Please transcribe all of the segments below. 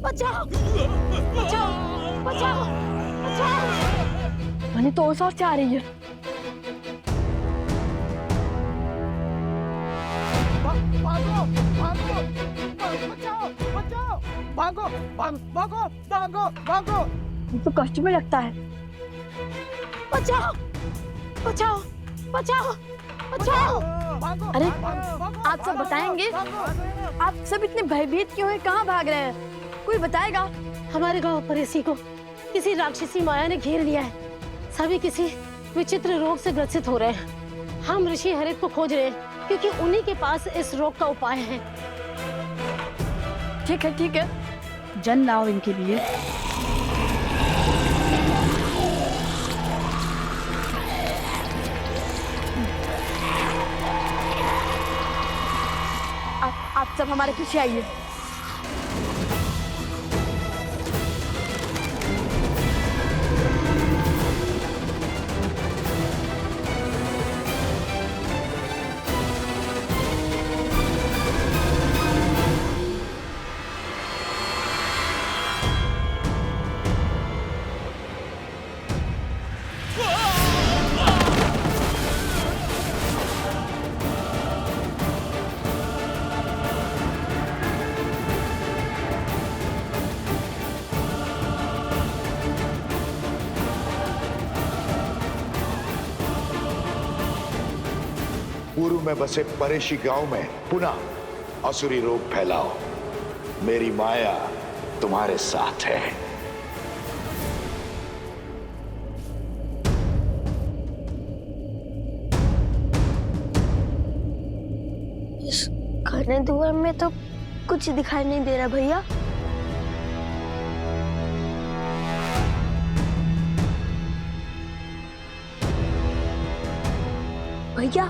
बचाओ बचाओ बचाओ बचाओ। मैंने तो उस ओर से आ रही है। भागो भागो बचाओ बचाओ, भागो भागो भागो भागो। ये तो कष्ट में लगता है। बचाओ बचाओ बचाओ बचाओ। अरे आप सब बताएंगे? आप सब इतने भयभीत क्यों हैं? कहाँ भाग रहे हैं? कोई बताएगा? हमारे गांव पर इसी को किसी राक्षसी माया ने घेर लिया है। सभी किसी विचित्र रोग से ग्रसित हो रहे हैं। हम ऋषि हरित को खोज रहे हैं क्योंकि उन्हीं के पास इस रोग का उपाय है। ठीक है, जन लाओ इनके लिए। आप सब हमारे पीछे आइए। पूर्व में बसे परेशी गांव में पुनः असुरी रोग फैलाओ। मेरी माया तुम्हारे साथ है। इस घने धुएं में तो कुछ दिखाई नहीं दे रहा भैया। भैया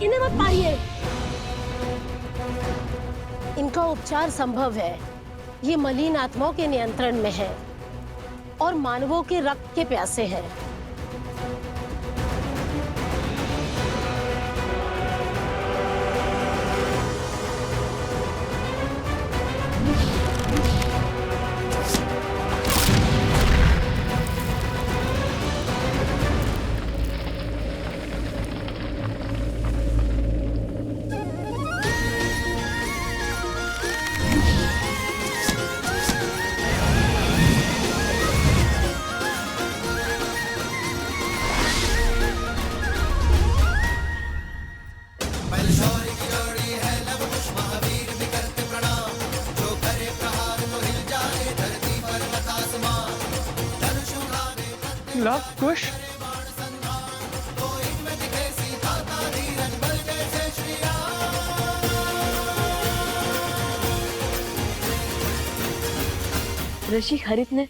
इन्हें मत मारिए। इनका उपचार संभव है। ये मलिन आत्माओं के नियंत्रण में है और मानवों के रक्त के प्यासे हैं। लव कुश ऋषि हरित ने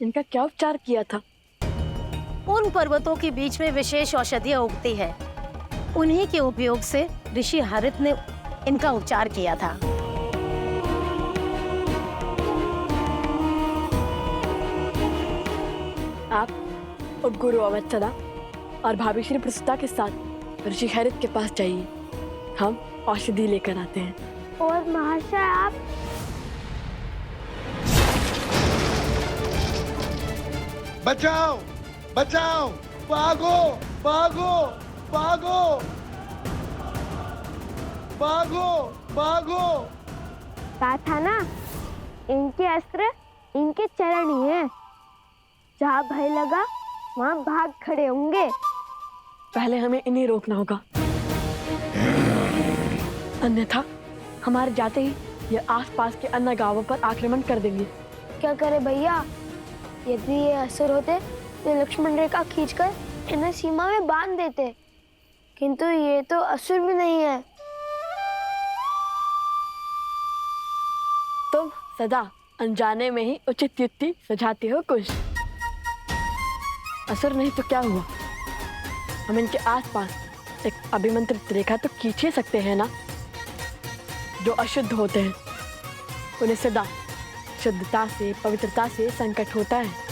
इनका क्या उपचार किया था? उन पर्वतों के बीच में विशेष औषधियां उगती है। उन्हीं के उपयोग से ऋषि हरित ने इनका उपचार किया था। आप और गुरु अवत्सला और भाभी श्री प्रसुता के साथ ऋषि हरित के पास जाइए। हम औषधि लेकर आते हैं। और महाशय आप बचाओ बचाओ, भागो भागो भागो भागो भागो। कहा था ना, इनके अस्त्र इनके चरण ही हैं। जहाँ भय लगा वहाँ भाग खड़े होंगे। पहले हमें इन्हें रोकना होगा। अन्यथा हमारे जाते ही ये आसपास के अन्य गांवों पर आक्रमण कर देंगे। क्या करे भैया, यदि ये असुर होते तो लक्ष्मण रेखा खींचकर इन्हें सीमा में बांध देते, किंतु ये तो असुर भी नहीं है। तुम सदा अनजाने में ही उचित युक्ति सुझाते हो कुश। असुर नहीं तो क्या हुआ, हम इनके आसपास एक अभिमंत्रित रेखा तो खींच ही सकते हैं ना। जो अशुद्ध होते हैं उन्हें सदा शुद्धता से, पवित्रता से संकट होता है।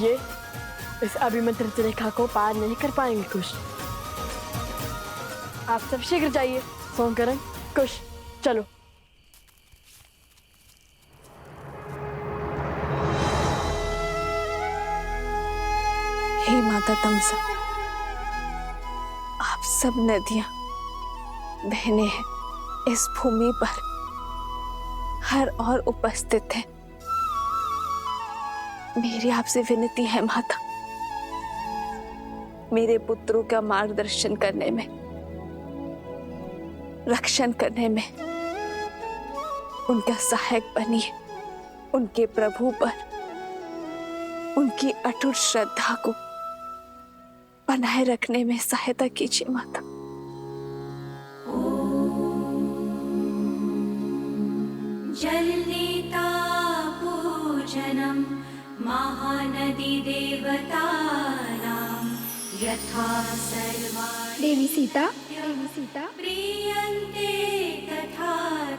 ये इस अभिमंत्रित रेखा को पार नहीं कर पाएंगे कुश। आप सब शीघ्र जाइए। सोमकरण, कुश, चलो। हे माता तमसा, आप सब नदियां, बहनें हैं इस भूमि पर हर और उपस्थित हैं। मेरी आपसे विनती है माता, मेरे पुत्रों का मार्गदर्शन करने में, रक्षण करने में उनका सहायक बनिए। उनके प्रभु पर उनकी अटूट श्रद्धा को बनाए रखने में सहायता कीजिए माता। जलनेता पूजनम महानदी देवतानां यथा सर्वाणि देवी सीता, प्रीयन्ते तथा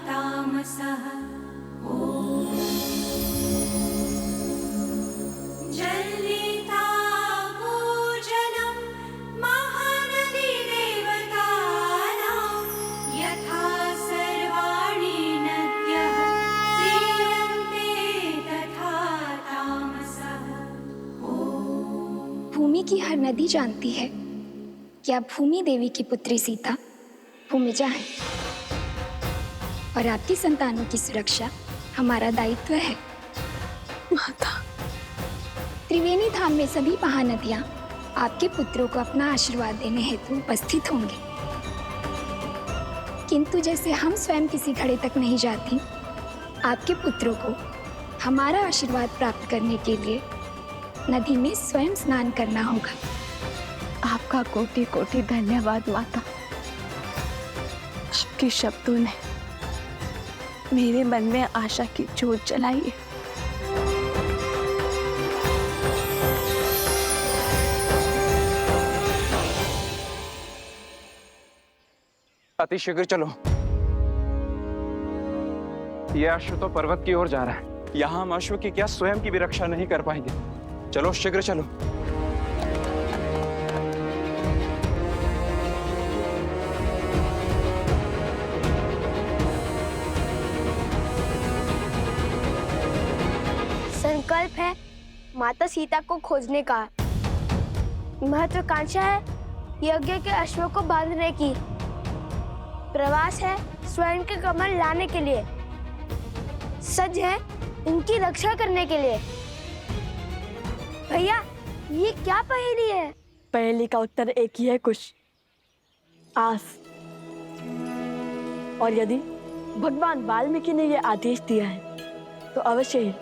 तामसः। ॐ जलनेता पूजनं महानदी देवतानां यथा सर्वाणि नद्यः प्रीयन्ते तथा तामसः। भूमि की हर नदी जानती है कि आप भूमि देवी की पुत्री सीता भूमिजा है और आपकी संतानों की सुरक्षा हमारा दायित्व है। माता, त्रिवेणी धाम में सभी महानदियां आपके पुत्रों को अपना आशीर्वाद देने हेतु उपस्थित होंगी, किंतु जैसे हम स्वयं किसी घड़े तक नहीं जाती, आपके पुत्रों को हमारा आशीर्वाद प्राप्त करने के लिए नदी में स्वयं स्नान करना होगा। आपका कोटि कोटि धन्यवाद माता। आपके शब्दों ने मेरे मन में आशा की ज्योत जलाई है। अतिशीघ्र चलो, ये अश्व तो पर्वत की ओर जा रहा है। यहाँ हम अश्व की क्या स्वयं की भी रक्षा नहीं कर पाएंगे। चलो शीघ्र चलो। संकल्प है माता सीता को खोजने का, महत्वाकांक्षा है यज्ञ के अश्वों को बांधने की, प्रवास है स्वर्ण के कमल लाने के लिए, सज है इनकी रक्षा करने के लिए। भैया, ये क्या पहेली है? पहेली का उत्तर एक ही है कुश, आस। और यदि भगवान वाल्मीकि ने यह आदेश दिया है तो अवश्य ही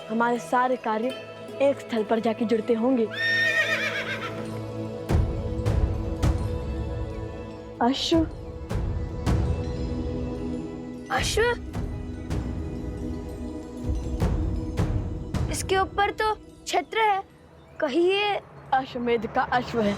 हमारे सारे कार्य एक स्थल पर जाके जुड़ते होंगे। अश्व, अश्व? इसके ऊपर तो छत्र है, कहीं ये अश्वमेध का अश्व है।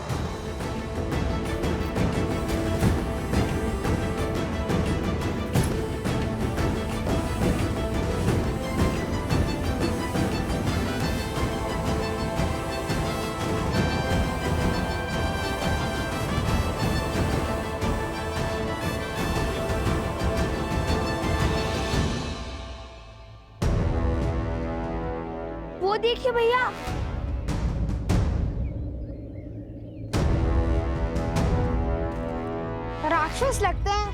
वो देखिए भैया, राक्षस लगते हैं,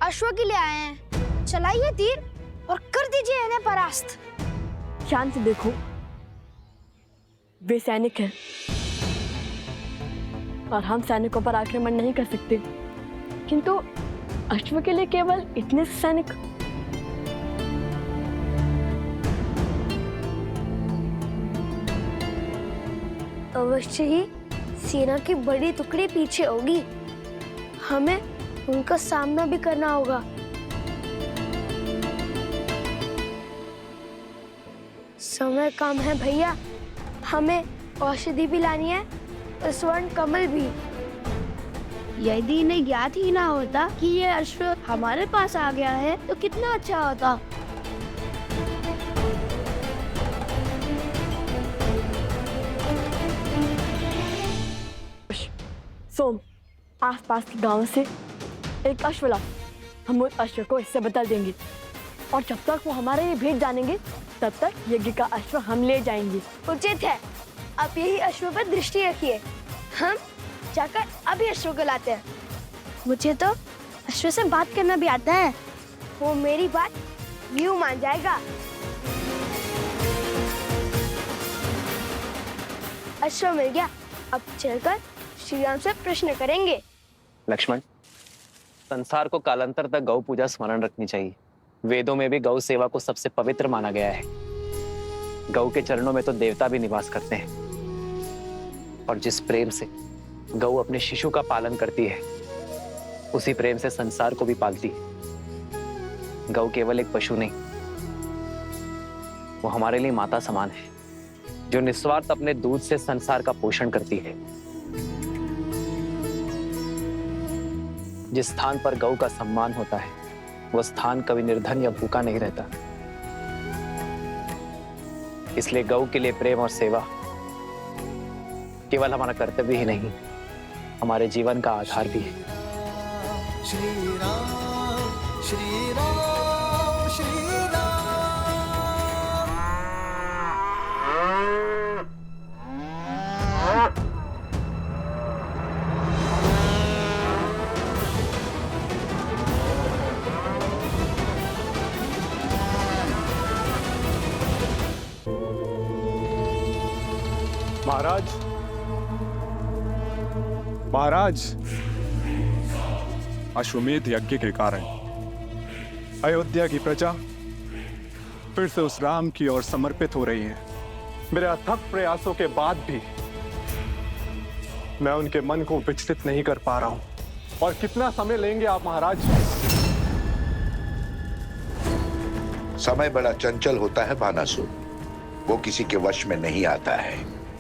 अश्व के लिए आए हैं। चलाइए तीर और कर दीजिए इन्हें परास्त। ध्यान से देखो, वे सैनिक हैं और हम सैनिकों पर आक्रमण नहीं कर सकते, किंतु अश्व के लिए केवल इतने सैनिक। अवश्य ही सेना की बड़ी टुकड़ी पीछे होगी, हमें उनका सामना भी करना होगा। समय कम है भैया, हमें औषधि भी लानी है और स्वर्ण कमल भी। यदि इन्हें ज्ञात ही ना होता कि ये अश्व हमारे पास आ गया है तो कितना अच्छा होता। सोम, आसपास के गांव से एक अश्व लाओ। हम उस अश्व को इससे बदल देंगे और जब तक वो हमारे लिए भेंट जानेंगे तब तक यज्ञ का अश्व हम ले जाएंगे। उचित है, आप यही अश्व पर दृष्टि रखिए, हम जाकर अभी अश्व को लाते हैं। मुझे तो अश्व से बात करना भी आता है, वो मेरी बात यूं मान जाएगा। अश्व मिल गया, अब चलकर श्री राम से प्रश्न करेंगे। लक्ष्मण, संसार को कालांतर तक गौ पूजा स्मरण रखनी चाहिए। वेदों में भी गौ सेवा को सबसे पवित्र माना गया है। गौ के चरणों में तो देवता भी निवास करते हैं। और जिस प्रेम से गौ अपने शिशु का पालन करती है, उसी प्रेम से संसार को भी पालती है। गौ केवल एक पशु नहीं, वो हमारे लिए माता समान है, जो निस्वार्थ अपने दूध से संसार का पोषण करती है। जिस स्थान पर गौ का सम्मान होता है, वो स्थान कभी निर्धन या भूखा नहीं रहता। इसलिए गौ के लिए प्रेम और सेवा केवल हमारा कर्तव्य ही नहीं, हमारे जीवन का आधार भी है। श्री राम श्री राम श्री राम। महाराज, अश्वमेध यज्ञ के कारण अयोध्या की प्रजा फिर से उस राम की ओर समर्पित हो रही है। मेरे अथक प्रयासों के बाद भी मैं उनके मन को विचलित नहीं कर पा रहा हूं। और कितना समय लेंगे आप महाराज? समय बड़ा चंचल होता है बानासुर, वो किसी के वश में नहीं आता है।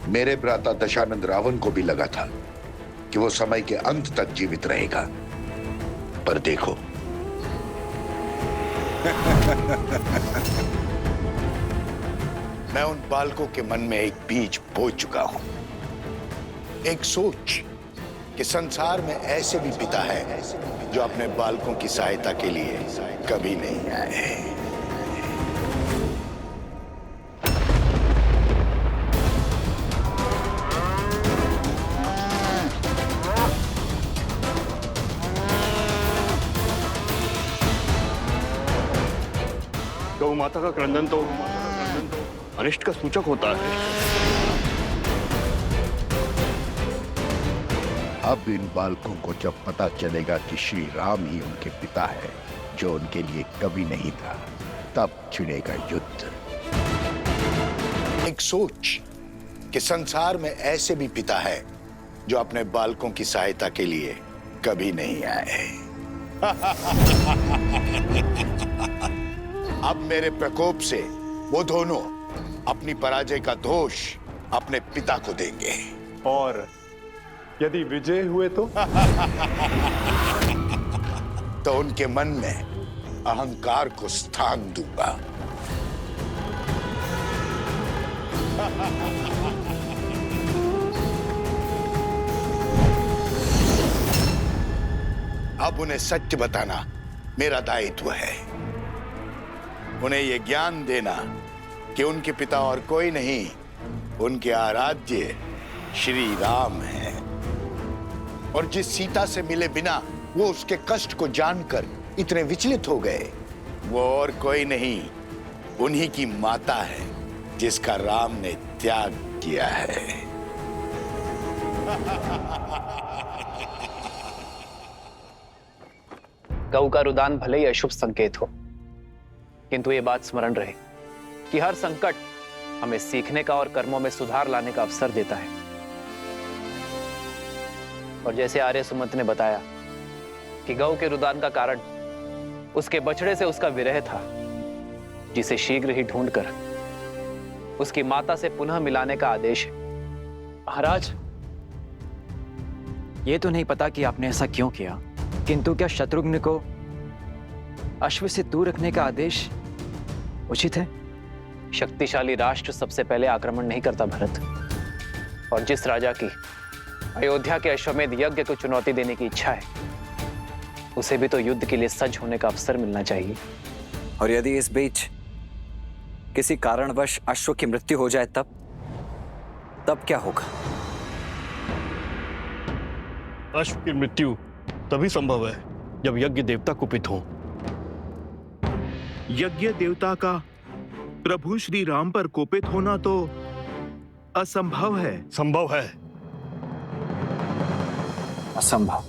मेरे भ्राता दशानंद रावण को भी लगा था कि वो समय के अंत तक जीवित रहेगा, पर देखो मैं उन बालकों के मन में एक बीज बो चुका हूं, एक सोच कि संसार में ऐसे भी पिता है जो अपने बालकों की सहायता के लिए कभी नहीं आए। गौ माता का क्रंदन तो अनिष्ट का सूचक होता है। अब इन बालकों को जब पता चलेगा कि श्री राम ही उनके पिता है, जो उनके लिए कभी नहीं था, तब छिड़ेगा युद्ध। एक सोच कि संसार में ऐसे भी पिता है जो अपने बालकों की सहायता के लिए कभी नहीं आए। अब मेरे प्रकोप से वो दोनों अपनी पराजय का दोष अपने पिता को देंगे। और यदि विजय हुए तो उनके मन में अहंकार को स्थान दूंगा। अब उन्हें सत्य बताना मेरा दायित्व है। उन्हें यह ज्ञान देना कि उनके पिता और कोई नहीं, उनके आराध्य श्री राम हैं। और जिस सीता से मिले बिना वो उसके कष्ट को जानकर इतने विचलित हो गए, वो और कोई नहीं, उन्हीं की माता है जिसका राम ने त्याग किया है। गौ का रुदान भले ही अशुभ संकेत हो, किंतु ये बात स्मरण रहे कि हर संकट हमें सीखने का और कर्मों में सुधार लाने का अवसर देता है। और जैसे आर्य सुमंत ने बताया कि गौ के रुदान का कारण उसके बछड़े से उसका विरह था, जिसे शीघ्र ही ढूंढकर उसकी माता से पुनः मिलाने का आदेश है। महाराज, ये तो नहीं पता कि आपने ऐसा क्यों किया, किंतु क्या शत्रुघ्न को अश्व से दूर रखने का आदेश उचित है? शक्तिशाली राष्ट्र सबसे पहले आक्रमण नहीं करता भरत, और जिस राजा की अयोध्या के अश्वमेध यज्ञ को चुनौती देने की इच्छा है, उसे भी तो युद्ध के लिए सज्ज होने का अवसर मिलना चाहिए। और यदि इस बीच किसी कारणवश अश्व की मृत्यु हो जाए तब क्या होगा? अश्व की मृत्यु तभी संभव है जब यज्ञ देवता कुपित हो। यज्ञ देवता का प्रभु श्री राम पर कोपित होना तो असंभव है। संभव है। असंभव?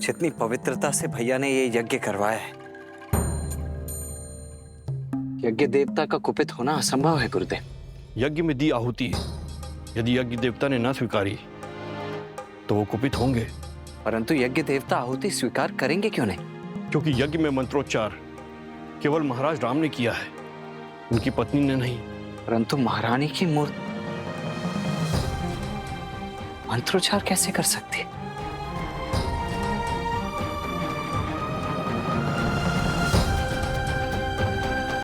जितनी पवित्रता से भैया ने ये यज्ञ करवाया है, यज्ञ देवता का कुपित होना असंभव है गुरुदेव। यज्ञ में दी आहुति यदि यज्ञ देवता ने ना स्वीकारी तो वो कुपित होंगे। परंतु यज्ञ देवता आहुति स्वीकार करेंगे क्यों नहीं? क्योंकि यज्ञ में मंत्रोच्चार केवल महाराज राम ने किया है, उनकी पत्नी ने नहीं। परंतु महारानी की मूर्ति मंत्रोच्चार कैसे कर सकती है?